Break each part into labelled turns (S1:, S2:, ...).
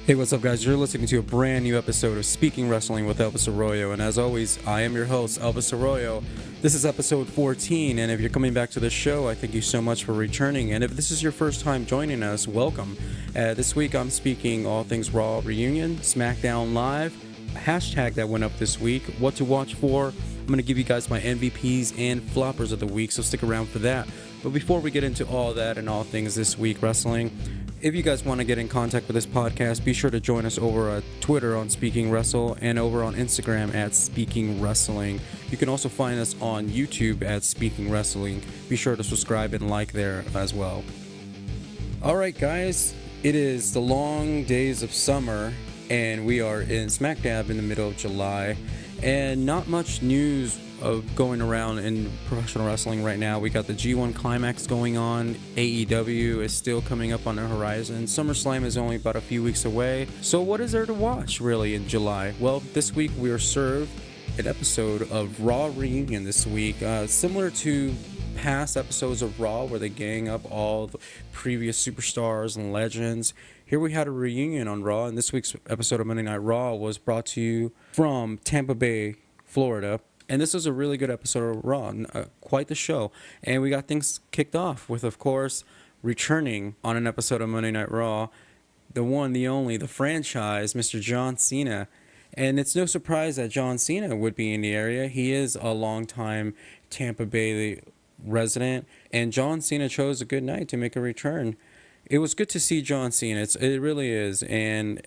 S1: Hey, what's up, guys? You're listening to a brand new episode of Speaking Wrestling with Elvis Arroyo, and as always, I am your host, Elvis Arroyo. This is episode 14, and if you're coming back to the show, I thank you so much for returning, and if this is your first time joining us, welcome. This week, I'm speaking all things Raw Reunion, SmackDown Live, a hashtag that went up this week, what to watch for. I'm going to give you guys my MVPs and floppers of the week, so stick around for that. But before we get into all that and all things this week wrestling, if you guys want to get in contact with this podcast, be sure to join us over at Twitter on Speaking Wrestle and over on Instagram at Speaking Wrestling. You can also find us on YouTube at Speaking Wrestling. Be sure to subscribe and like there as well. All right, guys, it is the long days of summer, and we are in smack dab in the middle of July, and not much news of going around in professional wrestling right now. We got the G1 Climax going on. AEW is still coming up on the horizon. SummerSlam is only about a few weeks away. So what is there to watch really in July? Well, this week we are served an episode of Raw Reunion this week, similar to past episodes of Raw where they gang up all the previous superstars and legends. Here we had a reunion on Raw, and this week's episode of Monday Night Raw was brought to you from Tampa Bay, Florida. And this was a really good episode of Raw, quite the show. And we got things kicked off with, of course, returning on an episode of Monday Night Raw, the one, the only, the franchise, Mr. John Cena. And it's no surprise that John Cena would be in the area. He is a longtime Tampa Bay resident, and John Cena chose a good night to make a return. It was good to see John Cena. It really is. And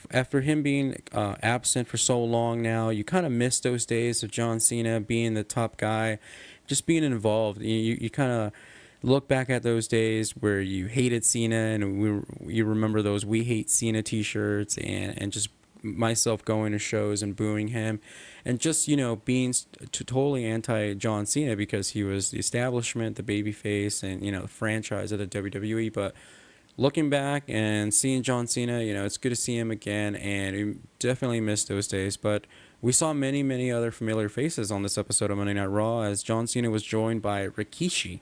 S1: after him being absent for so long now, you kind of miss those days of John Cena being the top guy, just being involved. You kind of look back at those days where you hated Cena, and you remember those "We Hate Cena" t-shirts, and just myself going to shows and booing him, and just, being totally anti John Cena because he was the establishment, the babyface, and, the franchise of the WWE. But looking back and seeing John Cena, it's good to see him again, and we definitely missed those days. But we saw many, many other familiar faces on this episode of Monday Night Raw, as John Cena was joined by Rikishi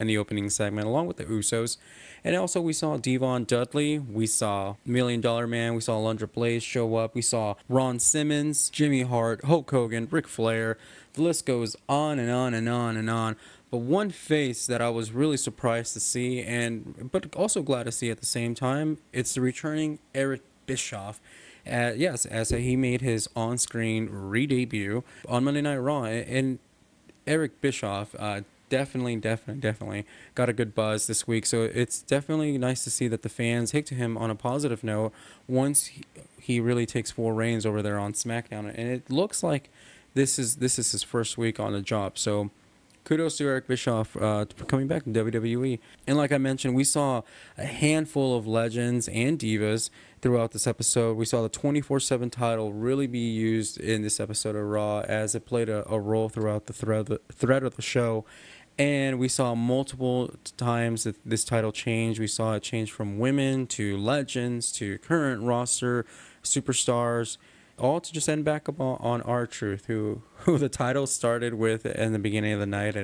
S1: in the opening segment, along with the Usos. And also we saw Devon Dudley, we saw Million Dollar Man, we saw Alundra Blaze show up, we saw Ron Simmons, Jimmy Hart, Hulk Hogan, Ric Flair. The list goes on and on and on and on. But one face that I was really surprised to see, but also glad to see at the same time, it's the returning Eric Bischoff. Yes, as he made his on-screen re-debut on Monday Night Raw. And Eric Bischoff definitely got a good buzz this week. So it's definitely nice to see that the fans take to him on a positive note once he really takes full reins over there on SmackDown. And it looks like this is his first week on the job. So kudos to Eric Bischoff for coming back to WWE. And like I mentioned, we saw a handful of legends and divas throughout this episode. We saw the 24/7 title really be used in this episode of Raw, as it played a role throughout the thread of the show. And we saw multiple times that this title changed. We saw it change from women to legends to current roster superstars, all to just end back up on R-Truth, who the title started with in the beginning of the night,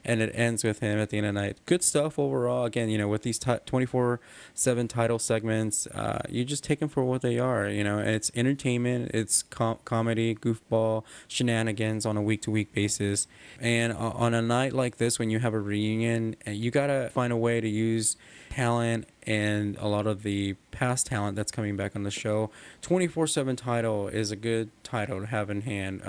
S1: and it ends with him at the end of the night. Good stuff overall. Again, with these 24/7 title segments, you just take them for what they are. It's entertainment, it's comedy, goofball, shenanigans on a week-to-week basis. And on a night like this, when you have a reunion, you gotta find a way to use talent and a lot of the past talent that's coming back on the show. 24/7 title is a good title to have in hand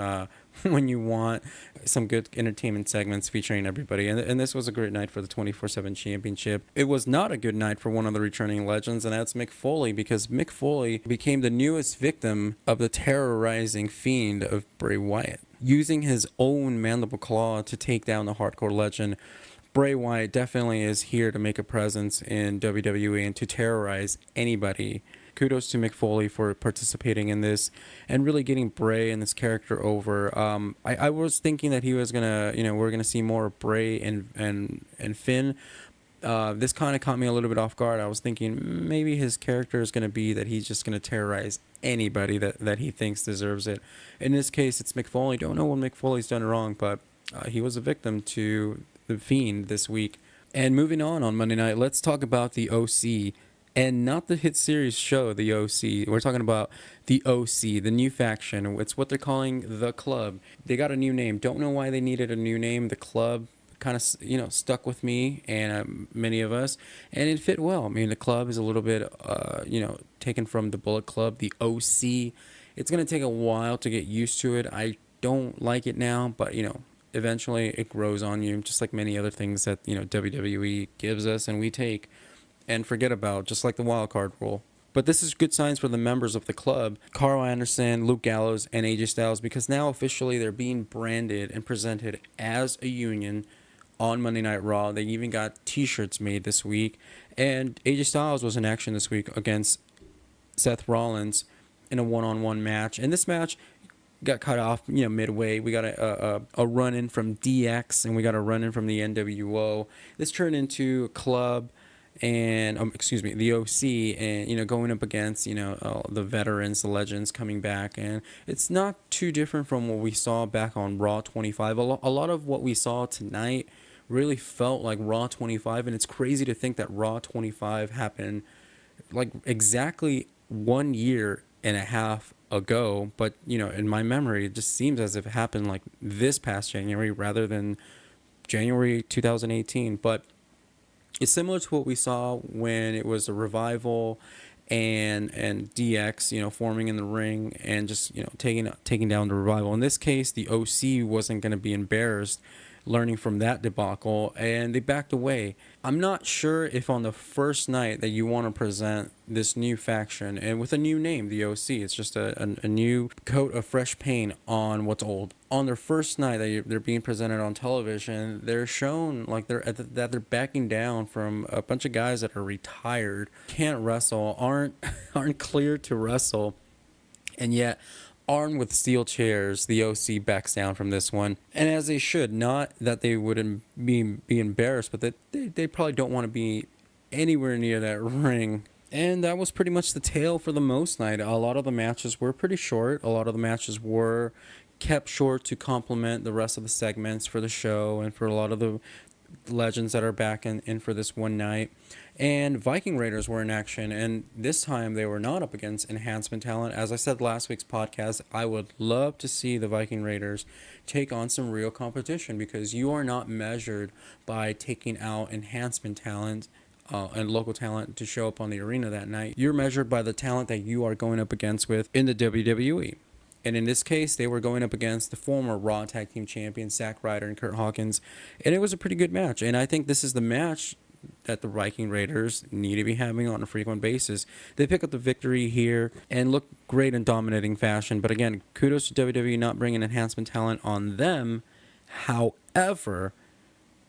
S1: when you want some good entertainment segments featuring everybody. And this was a great night for the 24/7 championship. It was not a good night for one of the returning legends, and that's Mick Foley, because Mick Foley became the newest victim of the terrorizing Fiend of Bray Wyatt, using his own mandible claw to take down the hardcore legend. Bray Wyatt definitely is here to make a presence in WWE and to terrorize anybody. Kudos to Mick Foley for participating in this and really getting Bray and this character over. I was thinking that he was gonna, we're gonna see more of Bray and Finn. This kind of caught me a little bit off guard. I was thinking maybe his character is gonna be that he's just gonna terrorize anybody that he thinks deserves it. In this case, it's Mick Foley. Don't know what Mick Foley's done wrong, but he was a victim to the Fiend this week. And moving on Monday night, let's talk about the OC And not the hit series show, the OC. We're talking about the OC, the new faction. It's what they're calling the Club. They got a new name. Don't know why they needed a new name. The Club kind of, stuck with me and many of us, and it fit well. I mean, the Club is a little bit, taken from the Bullet Club, the OC. It's going to take a while to get used to it. I don't like it now, but, eventually it grows on you, just like many other things that, WWE gives us and we take and forget about, just like the wild card rule. But this is good signs for the members of the Club, Carl Anderson, Luke Gallows, and AJ Styles, because now officially they're being branded and presented as a union on Monday Night Raw. They even got t-shirts made this week. And AJ Styles was in action this week against Seth Rollins in a one-on-one match. And this match got cut off, midway. We got a run-in from DX, and we got a run-in from the NWO. This turned into a Club and the OC, and going up against the veterans, the legends coming back, and it's not too different from what we saw back on Raw 25. A lot of what we saw tonight really felt like Raw 25, and it's crazy to think that Raw 25 happened like exactly 1 year and a half ago, but in my memory it just seems as if it happened like this past January rather than January 2018. But it's similar to what we saw when it was a Revival and DX, forming in the ring and just taking down the Revival. In this case, the OC wasn't going to be embarrassed, learning from that debacle, and they backed away. I'm not sure if on the first night that you want to present this new faction and with a new name, the OC, it's just a new coat of fresh paint on what's old. On their first night that they're being presented on television, they're shown like that they're backing down from a bunch of guys that are retired, can't wrestle, aren't cleared to wrestle, and yet armed with steel chairs, the OC backs down from this one. And as they should, not that they wouldn't be embarrassed, but that they probably don't want to be anywhere near that ring. And that was pretty much the tale for the most night. A lot of the matches were pretty short. A lot of the matches were kept short to complement the rest of the segments for the show and for a lot of the legends that are back in for this one night. And Viking Raiders were in action, and this time they were not up against Enhancement Talent. As I said last week's podcast, I would love to see the Viking Raiders take on some real competition, because you are not measured by taking out Enhancement Talent and local talent to show up on the arena that night. You're measured by the talent that you are going up against with in the WWE. And in this case, they were going up against the former Raw Tag Team Champions, Zack Ryder and Kurt Hawkins. And it was a pretty good match. And I think this is the match that the Viking Raiders need to be having on a frequent basis. They pick up the victory here and look great in dominating fashion. But again, kudos to WWE not bringing Enhancement Talent on them. However,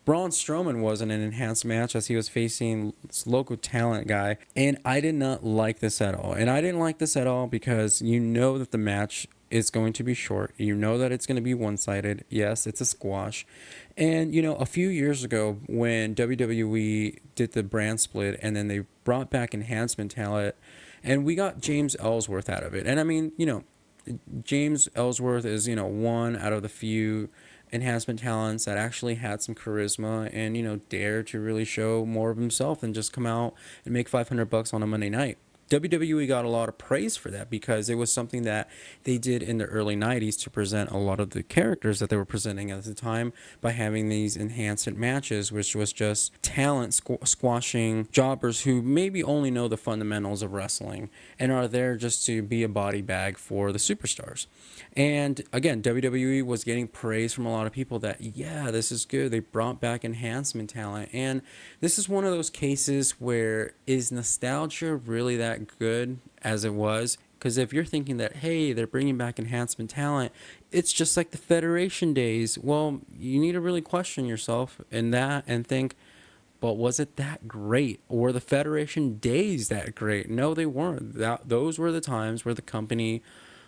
S1: Braun Strowman was in an enhanced match as he was facing this local talent guy. And I did not like this at all. And I didn't like this at all because you know that the match is going to be short. You know that it's going to be one-sided. Yes, it's a squash. And, a few years ago when WWE did the brand split and then they brought back Enhancement Talent, and we got James Ellsworth out of it. And I mean, James Ellsworth is, one out of the few Enhancement Talents that actually had some charisma and, dare to really show more of himself than just come out and make $500 on a Monday night. WWE got a lot of praise for that because it was something that they did in the early 90s to present a lot of the characters that they were presenting at the time by having these enhancement matches, which was just talent squashing jobbers who maybe only know the fundamentals of wrestling and are there just to be a body bag for the superstars. And again, WWE was getting praise from a lot of people that, yeah, this is good. They brought back Enhancement Talent. And this is one of those cases where is nostalgia really that good as it was? Because if you're thinking that, hey, they're bringing back Enhancement Talent, it's just like the Federation days. Well, you need to really question yourself in that and think, but was it that great? Or were the Federation days that great? No, they weren't. Those were the times where the company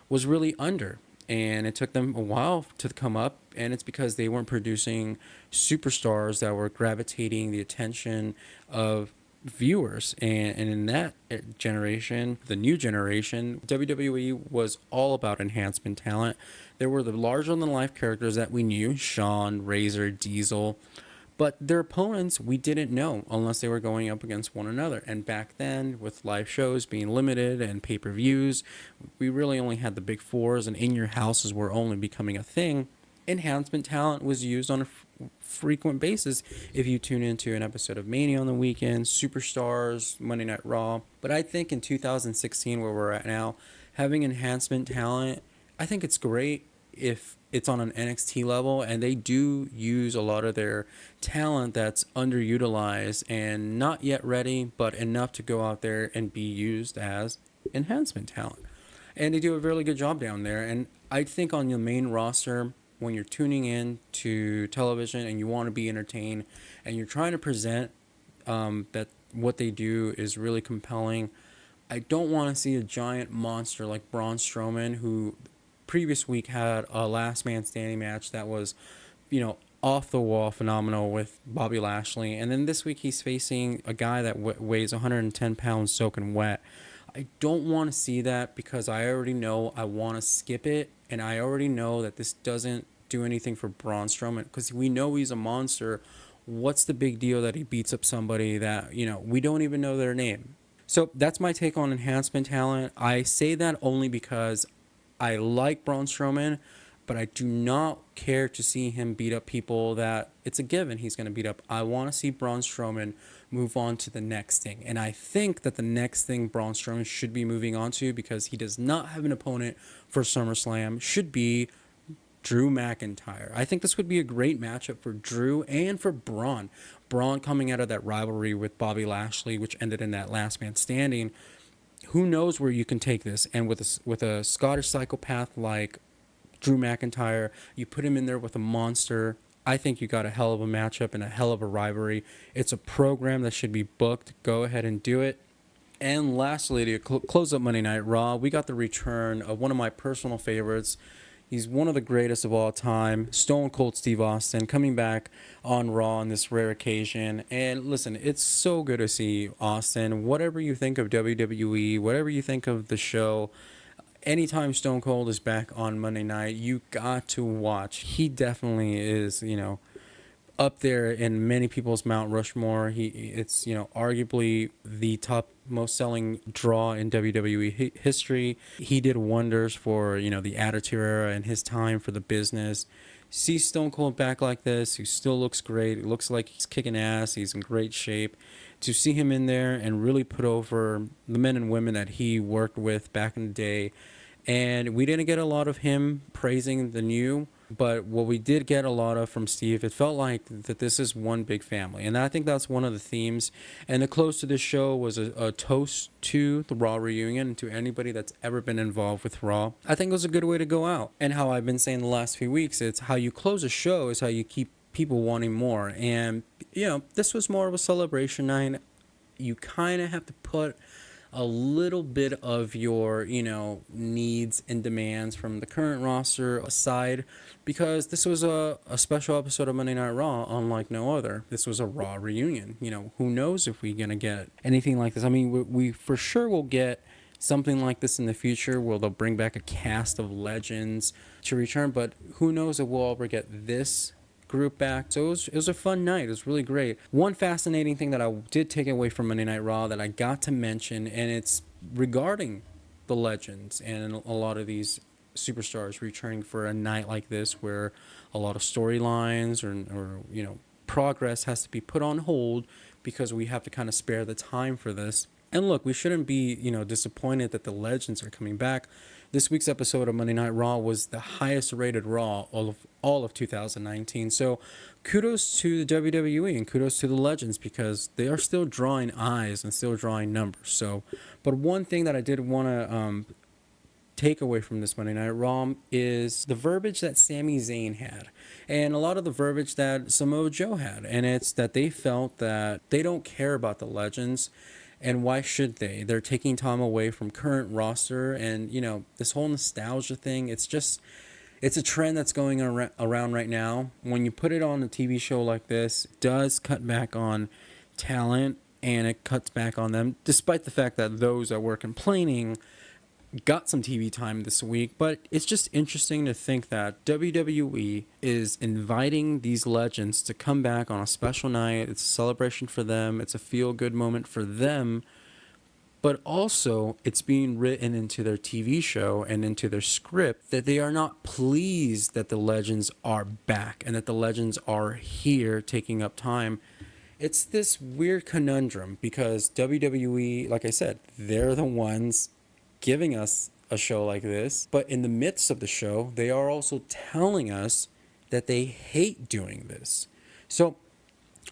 S1: was really under. And it took them a while to come up, and it's because they weren't producing superstars that were gravitating the attention of viewers. And in that generation, the new generation, WWE was all about Enhancement Talent. There were the larger-than-life characters that we knew, Shawn, Razor, Diesel. But their opponents, we didn't know unless they were going up against one another. And back then, with live shows being limited and pay-per-views, we really only had the big fours, and in your houses were only becoming a thing. Enhancement talent was used on a frequent basis if you tune into an episode of Mania on the weekend, Superstars, Monday Night Raw. But I think in 2016, where we're at now, having enhancement talent, I think it's great if it's on an NXT level, and they do use a lot of their talent that's underutilized and not yet ready, but enough to go out there and be used as enhancement talent. And they do a really good job down there. And I think on your main roster, when you're tuning in to television and you want to be entertained and you're trying to present that what they do is really compelling, I don't want to see a giant monster like Braun Strowman, who previous week had a last man standing match that was, off the wall phenomenal with Bobby Lashley. And then this week he's facing a guy that weighs 110 pounds soaking wet. I don't want to see that because I already know I want to skip it. And I already know that this doesn't do anything for Braun Strowman because we know he's a monster. What's the big deal that he beats up somebody that, we don't even know their name? So that's my take on enhancement talent. I say that only because I like Braun Strowman, but I do not care to see him beat up people that it's a given he's going to beat up. I want to see Braun Strowman move on to the next thing. And I think that the next thing Braun Strowman should be moving on to, because he does not have an opponent for SummerSlam, should be Drew McIntyre. I think this would be a great matchup for Drew and for Braun. Braun coming out of that rivalry with Bobby Lashley, which ended in that last man standing. Who knows where you can take this? And with a Scottish psychopath like Drew McIntyre, you put him in there with a monster. I think you got a hell of a matchup and a hell of a rivalry. It's a program that should be booked. Go ahead and do it. And lastly, to close up Monday Night Raw, we got the return of one of my personal favorites. He's one of the greatest of all time, Stone Cold Steve Austin, coming back on Raw on this rare occasion. And listen, it's so good to see Austin. Whatever you think of WWE, whatever you think of the show, anytime Stone Cold is back on Monday night, you got to watch. He definitely is, up there in many people's Mount Rushmore. It's arguably the top most selling draw in WWE history. He did wonders for the Attitude Era and his time for the business. See Stone Cold back like this, he still looks great. It looks like he's kicking ass. He's in great shape. To see him in there and really put over the men and women that he worked with back in the day. And we didn't get a lot of him praising the new, but what we did get a lot of from Steve, it felt like that this is one big family. And I think that's one of the themes. And the close to this show was a toast to the Raw reunion and to anybody that's ever been involved with Raw. I think it was a good way to go out. And how I've been saying the last few weeks, it's how you close a show is how you keep people wanting more. And, this was more of a celebration night. You kind of have to put a little bit of your, needs and demands from the current roster aside, because this was a special episode of Monday Night Raw unlike no other. This was a Raw reunion. Who knows if we're going to get anything like this. I mean, we for sure will get something like this in the future where they'll bring back a cast of legends to return, but who knows if we'll ever get this group back. So it was a fun night. It was really great. One fascinating thing that I did take away from Monday Night Raw that I got to mention, and it's regarding the legends and a lot of these superstars returning for a night like this where a lot of storylines or progress has to be put on hold because we have to kind of spare the time for this. And look, we shouldn't be, disappointed that the legends are coming back. This week's episode of Monday Night Raw was the highest rated Raw of all of 2019. So kudos to the WWE and kudos to the legends because they are still drawing eyes and still drawing numbers. So, but one thing that I did want to take away from this Monday Night Raw is the verbiage that Sami Zayn had and a lot of the verbiage that Samoa Joe had. And it's that they felt that they don't care about the legends. And why should they? They're taking time away from current roster and, this whole nostalgia thing. It's a trend that's going around right now. When you put it on a TV show like this, it does cut back on talent and it cuts back on them, despite the fact that those that were complaining got some TV time this week, but it's just interesting to think that WWE is inviting these legends to come back on a special night. It's a celebration for them. It's a feel-good moment for them. But also, it's being written into their TV show and into their script that they are not pleased that the legends are back and that the legends are here taking up time. It's this weird conundrum because WWE, like I said, they're the ones giving us a show like this. But in the midst of the show, they are also telling us that they hate doing this. So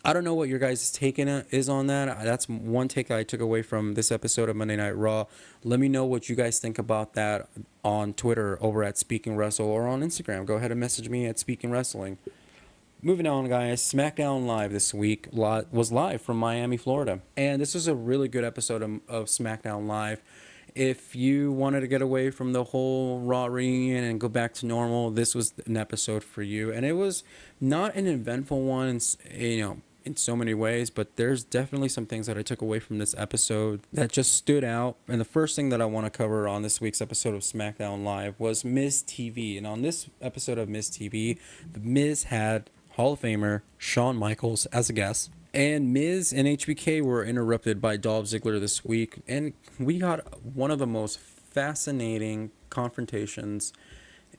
S1: I don't know what your guys' take is on that. That's one take I took away from this episode of Monday Night Raw. Let me know what you guys think about that on Twitter over at Speaking Wrestle or on Instagram. Go ahead and message me at Speaking Wrestling. Moving on, guys. SmackDown Live this week was live from Miami, Florida. And this was a really good episode of SmackDown Live. If you wanted to get away from the whole Raw reunion and go back to normal, this was an episode for you. And it was not an eventful one, in so many ways, but there's definitely some things that I took away from this episode that just stood out. And the first thing that I want to cover on this week's episode of SmackDown Live was Miz TV. And on this episode of Miz TV, the Miz had Hall of Famer Shawn Michaels as a guest. And Miz and HBK were interrupted by Dolph Ziggler this week. And we got one of the most fascinating confrontations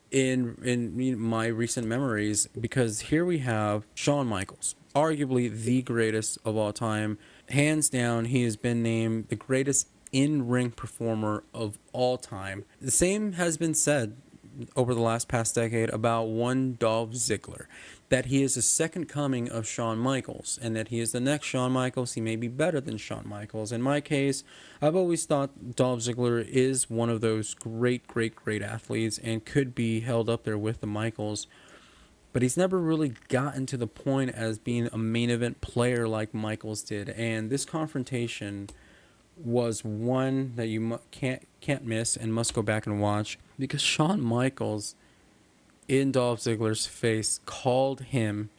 S1: in my recent memories, because here we have Shawn Michaels, arguably the greatest of all time. Hands down, he has been named the greatest in-ring performer of all time. The same has been said over the last past decade about one Dolph Ziggler, that he is the second coming of Shawn Michaels, and that he is the next Shawn Michaels. He may be better than Shawn Michaels. In my case, I've always thought Dolph Ziggler is one of those great athletes and could be held up there with the Michaels, but he's never really gotten to the point as being a main event player like Michaels did. And this confrontation was one that you can't miss and must go back and watch, because Shawn Michaels, in Dolph Ziggler's face, called him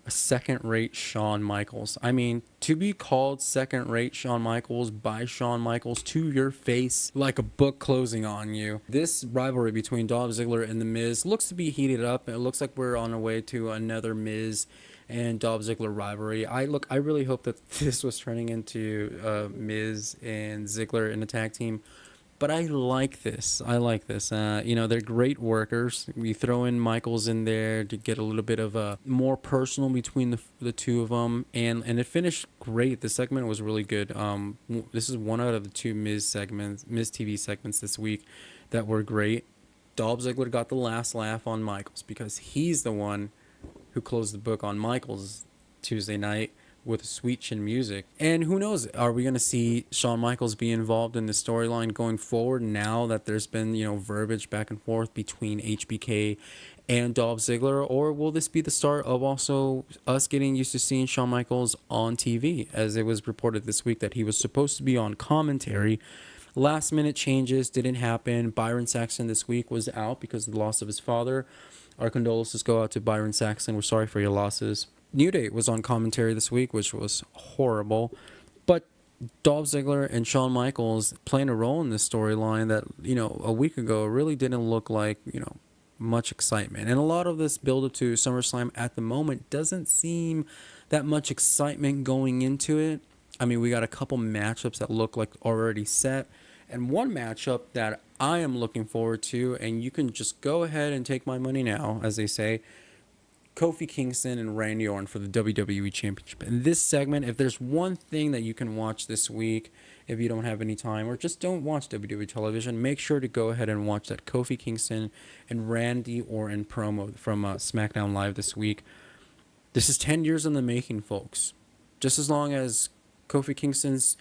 S1: a second-rate Shawn Michaels. I mean, to be called second-rate Shawn Michaels by Shawn Michaels to your face, like a book closing on you. This rivalry between Dolph Ziggler and The Miz looks to be heated up. It looks like we're on our way to another Miz and Dolph Ziggler rivalry. I really hope that this was turning into Miz and Ziggler in a tag team. But I like this. They're great workers. You throw in Michaels in there to get a little bit of a more personal between the two of them, and it finished great. The segment was really good. This is one out of the two Miz TV segments this week that were great. Dolph Ziggler got the last laugh on Michaels because he's the one who closed the book on Michaels Tuesday night with sweet chin music. And who knows, are we going to see Shawn Michaels be involved in the storyline going forward now that there's been, verbiage back and forth between HBK and Dolph Ziggler? Or will this be the start of also us getting used to seeing Shawn Michaels on TV, as it was reported this week that he was supposed to be on commentary? Last minute changes didn't happen. Byron Saxton this week was out because of the loss of his father. Our condolences go out to Byron Saxton. We're sorry for your losses. New Day was on commentary this week, which was horrible. But Dolph Ziggler and Shawn Michaels playing a role in this storyline that, a week ago really didn't look like, much excitement. And a lot of this build-up to SummerSlam at the moment doesn't seem that much excitement going into it. I mean, we got a couple matchups that look like already set. And one matchup that I am looking forward to, and you can just go ahead and take my money now, as they say, Kofi Kingston and Randy Orton for the WWE Championship. In this segment, if there's one thing that you can watch this week, if you don't have any time or just don't watch WWE television, make sure to go ahead and watch that Kofi Kingston and Randy Orton promo from SmackDown Live this week. This is 10 years in the making, folks. Just as long as Kofi Kingston's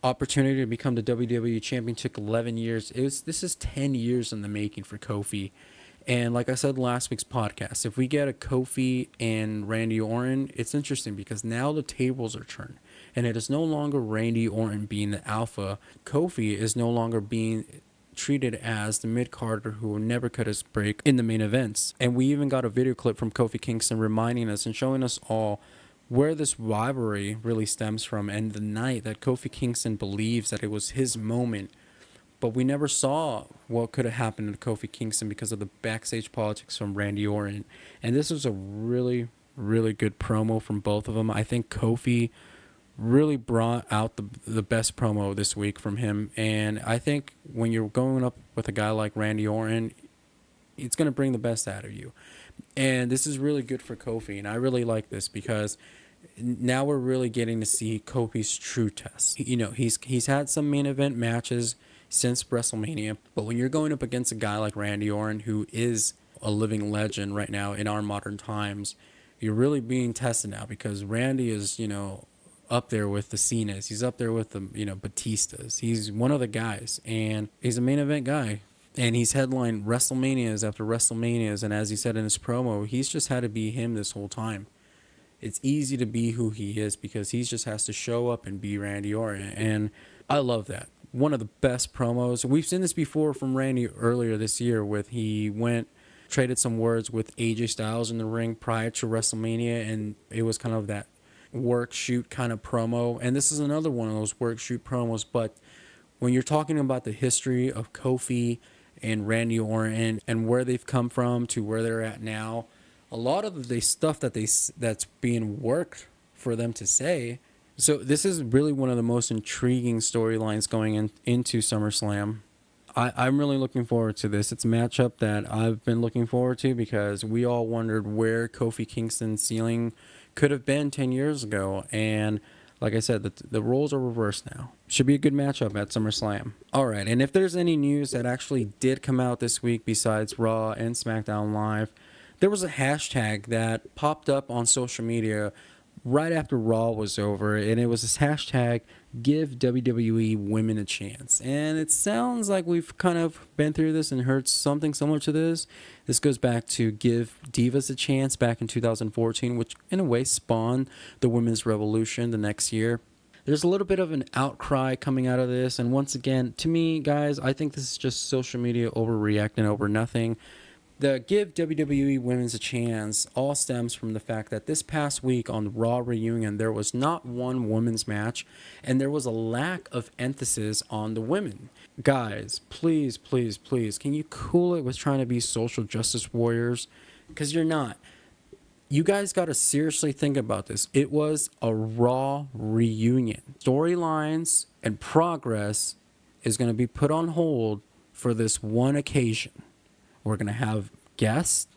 S1: opportunity to become the WWE Champion took 11 years, this is 10 years in the making for Kofi. And like I said last week's podcast, if we get a Kofi and Randy Orton, it's interesting because now the tables are turned. And it is no longer Randy Orton being the alpha. Kofi is no longer being treated as the mid-carder who will never cut his break in the main events. And we even got a video clip from Kofi Kingston reminding us and showing us all where this rivalry really stems from, and the night that Kofi Kingston believes that it was his moment but we never saw what could have happened to Kofi Kingston because of the backstage politics from Randy Orton. And this was a really, really good promo from both of them. I think Kofi really brought out the best promo this week from him. And I think when you're going up with a guy like Randy Orton, it's going to bring the best out of you. And this is really good for Kofi. And I really like this because now we're really getting to see Kofi's true test. You know, he's had some main event matches since WrestleMania, but when you're going up against a guy like Randy Orton, who is a living legend right now in our modern times, you're really being tested now because Randy is, you know, up there with the Cenas. He's up there with the, you know, Batistas. He's one of the guys, and he's a main event guy. And he's headlined WrestleManias after WrestleManias, and as he said in his promo, he's just had to be him this whole time. It's easy to be who he is because he just has to show up and be Randy Orton, and I love that. One of the best promos. We've seen this before from Randy earlier this year with he went, traded some words with AJ Styles in the ring prior to WrestleMania, and it was kind of that work shoot kind of promo. And this is another one of those work shoot promos, but when you're talking about the history of Kofi and Randy Orton and where they've come from to where they're at now, a lot of the stuff that's being worked for them to say. So this is really one of the most intriguing storylines going into SummerSlam. I'm really looking forward to this. It's a matchup that I've been looking forward to because we all wondered where Kofi Kingston's ceiling could have been 10 years ago. And like I said, the roles are reversed now. Should be a good matchup at SummerSlam. All right, and if there's any news that actually did come out this week besides Raw and SmackDown Live, there was a hashtag that popped up on social media right after Raw was over, and it was this hashtag, give WWE women a chance. And it sounds like we've kind of been through this and heard something similar to this. This goes back to give divas a chance back in 2014, which in a way spawned the women's revolution the next year. There's a little bit of an outcry coming out of this, and once again, to me, guys, I think this is just social media overreacting over nothing. The give WWE women's a chance all stems from the fact that this past week on Raw Reunion, there was not one women's match, and there was a lack of emphasis on the women. Guys, please, please, please, can you cool it with trying to be social justice warriors? Because you're not. You guys got to seriously think about this. It was a Raw Reunion. Storylines and progress is going to be put on hold for this one occasion. We're going to have guests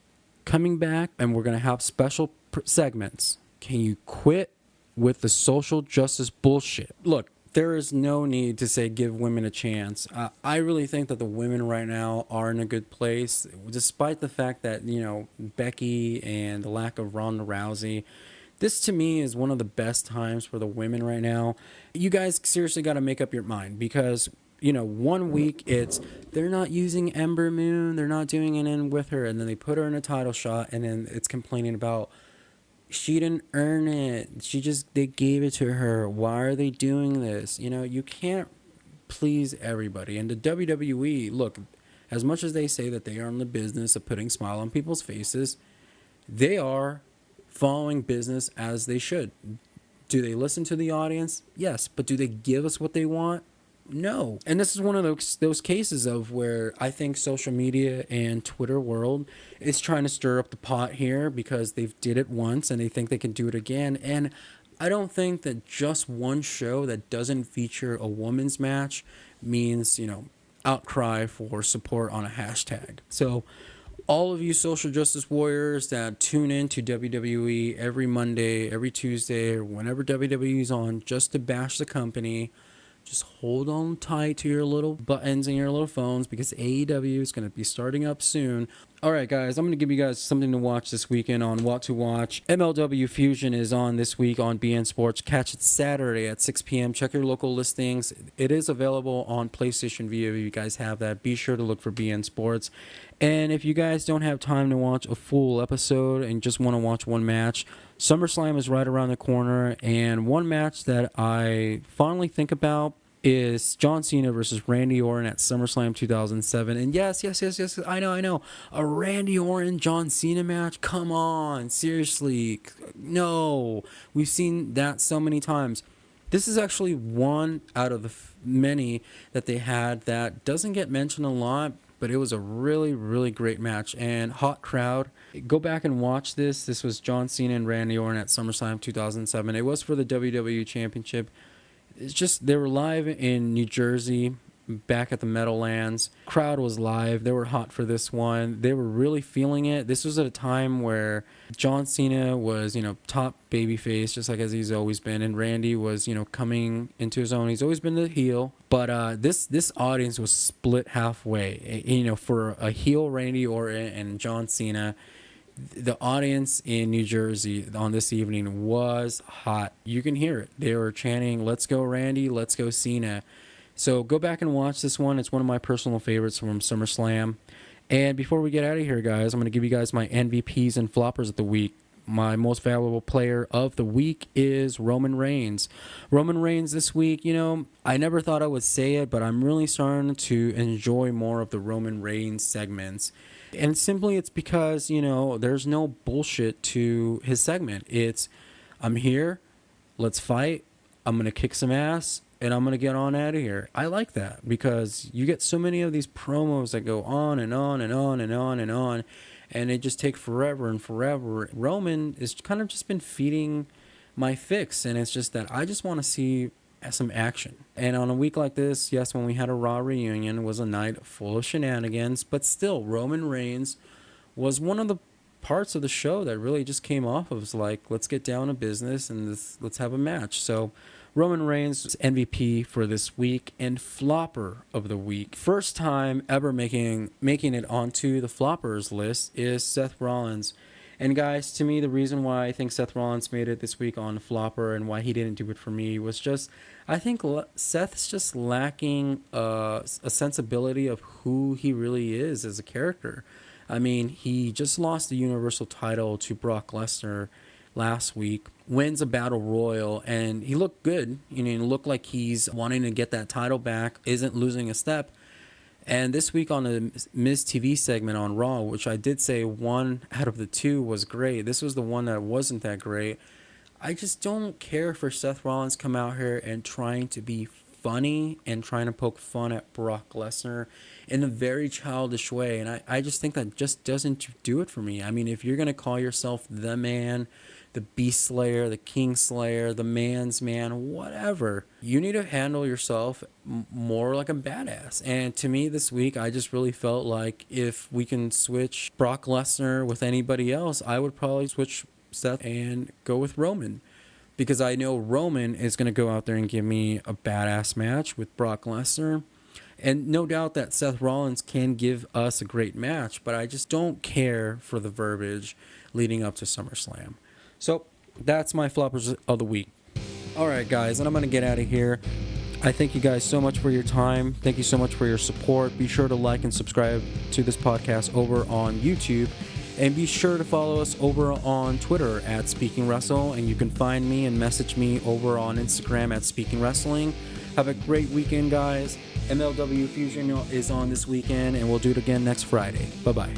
S1: coming back, and we're going to have special segments. Can you quit with the social justice bullshit? Look, there is no need to say give women a chance. I really think that the women right now are in a good place, despite the fact that, you know, Becky and the lack of Ronda Rousey. This, to me, is one of the best times for the women right now. You guys seriously got to make up your mind because, you know, 1 week it's they're not using Ember Moon, they're not doing it in with her, and then they put her in a title shot, and then it's complaining about she didn't earn it. They gave it to her. Why are they doing this? You know, you can't please everybody. And the WWE, look, as much as they say that they are in the business of putting smile on people's faces, they are following business as they should. Do they listen to the audience? Yes. But do they give us what they want? No. And this is one of those cases of where I think social media and Twitter world is trying to stir up the pot here because they've did it once and they think they can do it again. And I don't think that just one show that doesn't feature a women's match means, you know, outcry for support on a hashtag. So all of you social justice warriors that tune in to WWE every Monday, every Tuesday, or whenever WWE is on just to bash the company, just hold on tight to your little buttons and your little phones because AEW is going to be starting up soon. All right, guys, I'm going to give you guys something to watch this weekend on What to Watch. MLW Fusion is on this week on BN Sports. Catch it Saturday at 6 p.m. Check your local listings. It is available on PlayStation Vita. If you guys have that, be sure to look for BN Sports. And if you guys don't have time to watch a full episode and just want to watch one match, SummerSlam is right around the corner. And one match that I fondly think about is John Cena versus Randy Orton at SummerSlam 2007. And yes, I know. A Randy Orton, John Cena match? Come on, seriously. No. We've seen that so many times. This is actually one out of the many that they had that doesn't get mentioned a lot, but it was a really, really great match and hot crowd. Go back and watch this. This was John Cena and Randy Orton at SummerSlam 2007. It was for the WWE Championship. It's just, they were live in New Jersey, back at the Meadowlands. Crowd was live. They were hot for this one. They were really feeling it. This was at a time where John Cena was, top babyface, just like as he's always been, and Randy was, coming into his own. He's always been the heel, but this audience was split halfway. For a heel Randy Orton and John Cena, the audience in New Jersey on this evening was hot. You can hear it. They were chanting, "Let's go Randy, let's go Cena." So go back and watch this one. It's one of my personal favorites from SummerSlam. And before we get out of here, guys, I'm going to give you guys my MVPs and floppers of the week. My most valuable player of the week is Roman Reigns. Roman Reigns this week, I never thought I would say it, but I'm really starting to enjoy more of the Roman Reigns segments. And simply it's because, there's no bullshit to his segment. It's, I'm here, let's fight, I'm going to kick some ass, and I'm going to get on out of here. I like that because you get so many of these promos that go on and on and on and on and on, and they just take forever and forever. Roman has kind of just been feeding my fix, and it's just that I just want to see some action. And on a week like this, yes, when we had a Raw reunion, it was a night full of shenanigans, but still, Roman Reigns was one of the parts of the show that really just came off of, like, let's get down to business and let's have a match. So Roman Reigns is MVP for this week and flopper of the week. First time ever making it onto the floppers list is Seth Rollins. And guys, to me, the reason why I think Seth Rollins made it this week on flopper and why he didn't do it for me was just, I think Seth's just lacking a sensibility of who he really is as a character. I mean, he just lost the Universal title to Brock Lesnar last week, wins a battle royal, and he looked good. He looked like he's wanting to get that title back, isn't losing a step. And this week on the Miz TV segment on Raw, which I did say one out of the two was great, this was the one that wasn't that great. I just don't care for Seth Rollins come out here and trying to be funny and trying to poke fun at Brock Lesnar in a very childish way. And I just think that just doesn't do it for me. I mean, if you're going to call yourself the man, the Beast Slayer, the King Slayer, the man's man, whatever, you need to handle yourself more like a badass. And to me this week, I just really felt like if we can switch Brock Lesnar with anybody else, I would probably switch Seth and go with Roman. Because I know Roman is going to go out there and give me a badass match with Brock Lesnar. And no doubt that Seth Rollins can give us a great match, but I just don't care for the verbiage leading up to SummerSlam. So that's my floppers of the week. All right, guys, and I'm going to get out of here. I thank you guys so much for your time. Thank you so much for your support. Be sure to like and subscribe to this podcast over on YouTube. And be sure to follow us over on Twitter at Speaking Wrestle. And you can find me and message me over on Instagram at Speaking Wrestling. Have a great weekend, guys. MLW Fusion is on this weekend, and we'll do it again next Friday. Bye-bye.